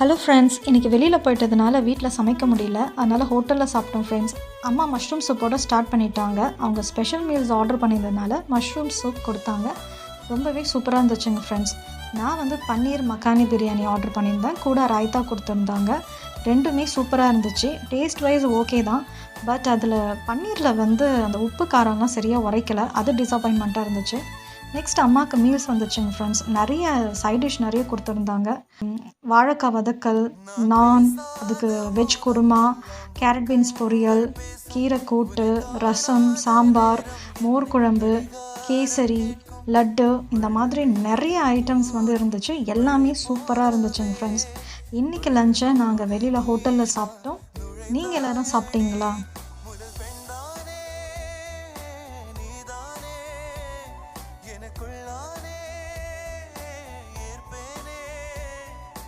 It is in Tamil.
ஹலோ ஃப்ரெண்ட்ஸ், இன்றைக்கி வெளியில் போயிட்டதுனால வீட்டில் சமைக்க முடியல. அதனால் ஹோட்டலில் சாப்பிட்டோம் ஃப்ரெண்ட்ஸ். அம்மா மஷ்ரூம் சூப்போட ஸ்டார்ட் பண்ணிட்டாங்க. அவங்க ஸ்பெஷல் மீல்ஸ் ஆர்டர் பண்ணியிருந்ததுனால மஷ்ரூம் சூப் கொடுத்தாங்க. ரொம்பவே சூப்பராக இருந்துச்சுங்க ஃப்ரெண்ட்ஸ். நான் வந்து பன்னீர் மக்கானி பிரியாணி ஆர்டர் பண்ணியிருந்தேன். கூட ரைத்தா கொடுத்துருந்தாங்க. ரெண்டுமே சூப்பராக இருந்துச்சு. டேஸ்ட் வைஸ் ஓகே தான். பட் அதில் பன்னீரில் வந்து அந்த உப்பு காரம்லாம் சரியாக உரைக்கலை. அது டிசப்பாயின்மெண்ட்டாக இருந்துச்சு. நெக்ஸ்ட் அம்மாவுக்கு மீல்ஸ் வந்துச்சுங்க ஃப்ரெண்ட்ஸ். நிறைய சைட் டிஷ் நிறைய கொடுத்துருந்தாங்க. வாழைக்காய் வதக்கல், நான், அதுக்கு வெஜ் குருமா, கேரட் பீன்ஸ் பொரியல், கீரை கூட்டு, ரசம், சாம்பார், மோர் குழம்பு, கேசரி, லட்டு, இந்த மாதிரி நிறைய ஐட்டம்ஸ் வந்து இருந்துச்சு. எல்லாமே சூப்பராக இருந்துச்சுங்க ஃப்ரெண்ட்ஸ். இன்றைக்கி லஞ்சை நாங்கள் வெளியில் ஹோட்டலில் சாப்பிட்டோம். நீங்கள் எல்லோரும் சாப்பிட்டீங்களா?